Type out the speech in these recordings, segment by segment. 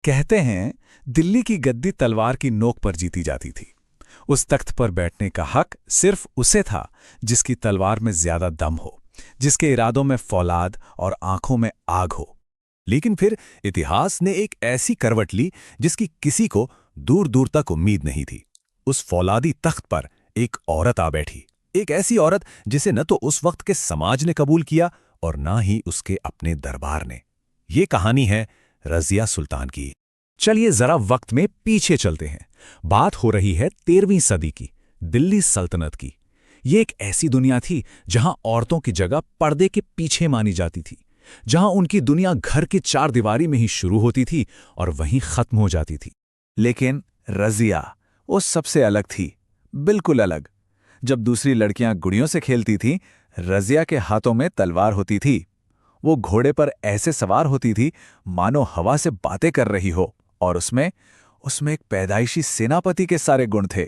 कहते हैं दिल्ली की गद्दी तलवार की नोक पर जीती जाती थी। उस तख्त पर बैठने का हक सिर्फ उसे था जिसकी तलवार में ज्यादा दम हो, जिसके इरादों में फौलाद और आंखों में आग हो। लेकिन फिर इतिहास ने एक ऐसी करवट ली जिसकी किसी को दूर दूर तक उम्मीद नहीं थी। उस फौलादी तख्त पर एक औरत आ बैठी, एक ऐसी औरत जिसे न तो उस वक्त के समाज ने कबूल किया और ना ही उसके अपने दरबार ने। ये कहानी है रज़िया सुल्तान की। चलिए जरा वक्त में पीछे चलते हैं। बात हो रही है 13वीं सदी की, दिल्ली सल्तनत की। ये एक ऐसी दुनिया थी जहां औरतों की जगह पर्दे के पीछे मानी जाती थी, जहां उनकी दुनिया घर की चार दीवारी में ही शुरू होती थी और वहीं खत्म हो जाती थी। लेकिन रज़िया वो सबसे अलग थी, बिल्कुल अलग। जब दूसरी लड़कियां गुड़ियों से खेलती थीं, रज़िया के हाथों में तलवार होती थी। वो घोड़े पर ऐसे सवार होती थी मानो हवा से बातें कर रही हो, और उसमें उसमें एक पैदाइशी सेनापति के सारे गुण थे।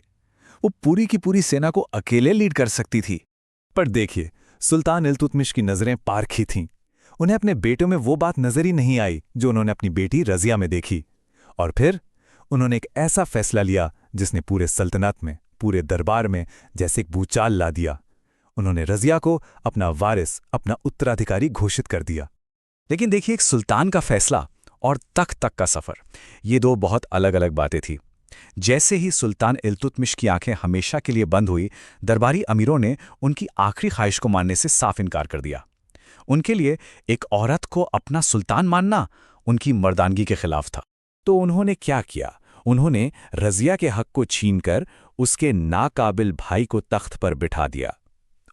वो पूरी की पूरी सेना को अकेले लीड कर सकती थी। पर देखिए, सुल्तान इल्तुतमिश की नजरें पारखी थीं। उन्हें अपने बेटों में वो बात नजर ही नहीं आई जो उन्होंने अपनी बेटी रज़िया में देखी। और फिर उन्होंने एक ऐसा फैसला लिया जिसने पूरे सल्तनत में, पूरे दरबार में जैसे एक भूचाल ला दिया। उन्होंने रज़िया को अपना वारिस, अपना उत्तराधिकारी घोषित कर दिया। लेकिन देखिए, एक सुल्तान का फैसला और तख्त तक का सफर, ये दो बहुत अलग अलग बातें थी। जैसे ही सुल्तान इल्तुतमिश की आंखें हमेशा के लिए बंद हुई, दरबारी अमीरों ने उनकी आखिरी ख्वाहिश को मानने से साफ इनकार कर दिया। उनके लिए एक औरत को अपना सुल्तान मानना उनकी मर्दानगी के खिलाफ था। तो उन्होंने क्या किया? उन्होंने रज़िया के हक को छीनकर उसके नाकाबिल भाई को तख्त पर बिठा दिया।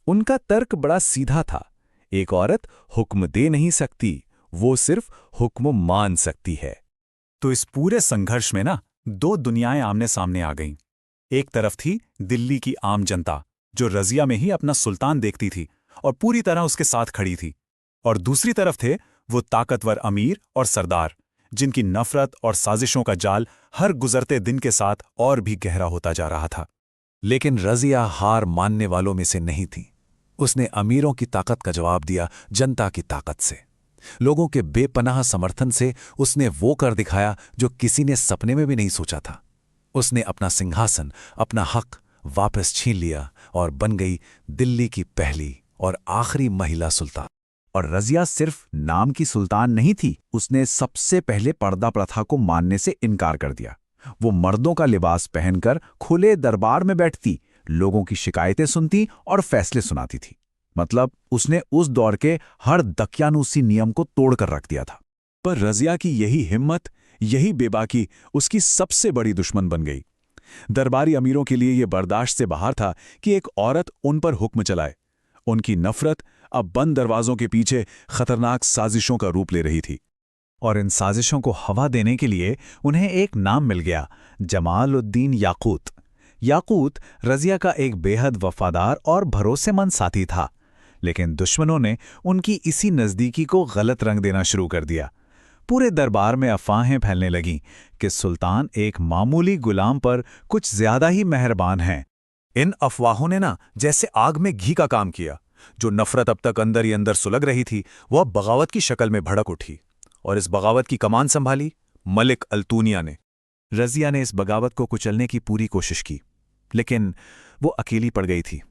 उनका तर्क बड़ा सीधा था। एक औरत हुक्म दे नहीं सकती, वो सिर्फ हुक्म मान सकती है। तो इस पूरे संघर्ष में ना, दो दुनियाएं आमने सामने आ गईं। एक तरफ थी दिल्ली की आम जनता, जो रज़िया में ही अपना सुल्तान देखती थी और पूरी तरह उसके साथ खड़ी थी। और दूसरी तरफ थे वो ताकतवर अमीर और सरदार, जिनकी नफरत और साजिशों का जाल हर गुजरते दिन के साथ और भी गहरा होता जा रहा था। लेकिन रज़िया हार मानने वालों में से नहीं थी। उसने अमीरों की ताकत का जवाब दिया जनता की ताकत से। लोगों के बेपनाह समर्थन से उसने वो कर दिखाया जो किसी ने सपने में भी नहीं सोचा था। उसने अपना सिंहासन, अपना हक वापस छीन लिया और बन गई दिल्ली की पहली और आखिरी महिला सुल्तान। और रज़िया सिर्फ नाम की सुल्तान नहीं थी, उसने सबसे पहले पर्दा प्रथा को मानने से इनकार कर दिया। वो मर्दों का लिबास पहनकर खुले दरबार में बैठती, लोगों की शिकायतें सुनती और फैसले सुनाती थी। मतलब उसने उस दौर के हर दकियानूसी नियम को तोड़कर रख दिया था। पर रज़िया की यही हिम्मत, यही बेबाकी उसकी सबसे बड़ी दुश्मन बन गई। दरबारी अमीरों के लिए यह बर्दाश्त से बाहर था कि एक औरत उन पर हुक्म चलाए। उनकी नफरत अब बंद दरवाजों के पीछे खतरनाक साजिशों का रूप ले रही थी। और इन साजिशों को हवा देने के लिए उन्हें एक नाम मिल गया, जमालुद्दीन याकूत। याकूत रज़िया का एक बेहद वफादार और भरोसेमंद साथी था। लेकिन दुश्मनों ने उनकी इसी नज़दीकी को गलत रंग देना शुरू कर दिया। पूरे दरबार में अफवाहें फैलने लगीं कि सुल्तान एक मामूली गुलाम पर कुछ ज्यादा ही मेहरबान हैं। इन अफवाहों ने ना जैसे आग में घी का काम किया। जो नफरत अब तक अंदर ही अंदर सुलग रही थी, वह बगावत की शक्ल में भड़क उठी। और इस बगावत की कमान संभाली मलिक अल्तूनिया ने। रज़िया ने इस बगावत को कुचलने की पूरी कोशिश की, लेकिन वो अकेली पड़ गई थी।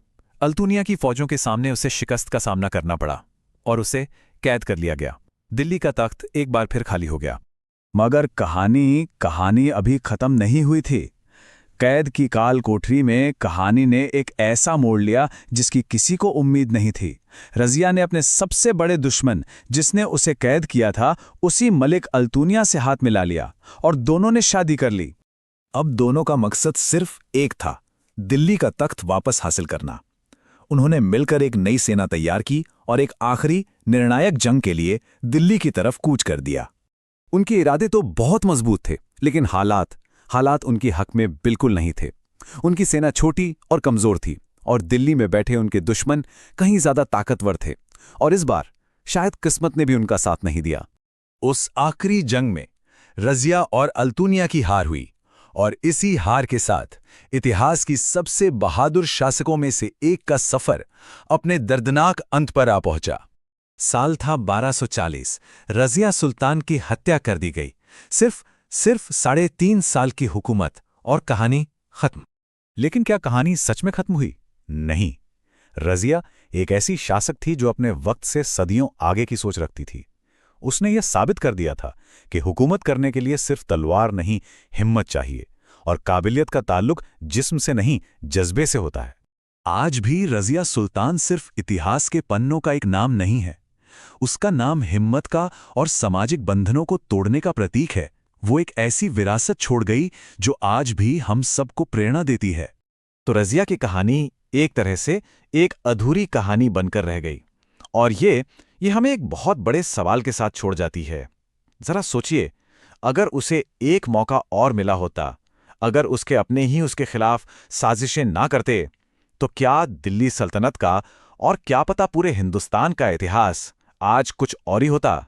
अल्तूनिया की फौजों के सामने उसे शिकस्त का सामना करना पड़ा और उसे कैद कर लिया गया। दिल्ली का तख्त एक बार फिर खाली हो गया। मगर कहानी अभी खत्म नहीं हुई थी। कैद की काल कोठरी में कहानी ने एक ऐसा मोड़ लिया जिसकी किसी को उम्मीद नहीं थी। रज़िया ने अपने सबसे बड़े दुश्मन, जिसने उसे कैद किया था, उसी मलिक अल्तूनिया से हाथ मिला लिया और दोनों ने शादी कर ली। अब दोनों का मकसद सिर्फ एक था, दिल्ली का तख्त वापस हासिल करना। उन्होंने मिलकर एक नई सेना तैयार की और एक आखिरी निर्णायक जंग के लिए दिल्ली की तरफ कूच कर दिया। उनके इरादे तो बहुत मजबूत थे, लेकिन हालात उनके हक में बिल्कुल नहीं थे। उनकी सेना छोटी और कमजोर थी और दिल्ली में बैठे उनके दुश्मन कहीं ज्यादा ताकतवर थे। और इस बार शायद किस्मत ने भी उनका साथ नहीं दिया। उस आखिरी जंग में रज़िया और अल्तूनिया की हार हुई और इसी हार के साथ इतिहास की सबसे बहादुर शासकों में से एक का सफर अपने दर्दनाक अंत पर आ पहुंचा। साल था 1240। रज़िया सुल्तान की हत्या कर दी गई, सिर्फ सिर्फ 3.5 साल की हुकूमत और कहानी खत्म। लेकिन क्या कहानी सच में खत्म हुई? नहीं। रज़िया एक ऐसी शासक थी जो अपने वक्त से सदियों आगे की सोच रखती थी। उसने यह साबित कर दिया था कि हुकूमत करने के लिए सिर्फ तलवार नहीं, हिम्मत चाहिए, और काबिलियत का ताल्लुक जिस्म से नहीं, जज्बे से होता है। आज भी रज़िया सुल्तान सिर्फ इतिहास के पन्नों का एक नाम नहीं है। उसका नाम हिम्मत का और सामाजिक बंधनों को तोड़ने का प्रतीक है। वो एक ऐसी विरासत छोड़ गई जो आज भी हम सबको प्रेरणा देती है। तो रज़िया की कहानी एक तरह से एक अधूरी कहानी बनकर रह गई, और ये हमें एक बहुत बड़े सवाल के साथ छोड़ जाती है। जरा सोचिए, अगर उसे एक मौका और मिला होता, अगर उसके अपने ही उसके खिलाफ साजिशें ना करते, तो क्या दिल्ली सल्तनत का और क्या पता पूरे हिंदुस्तान का इतिहास आज कुछ और ही होता।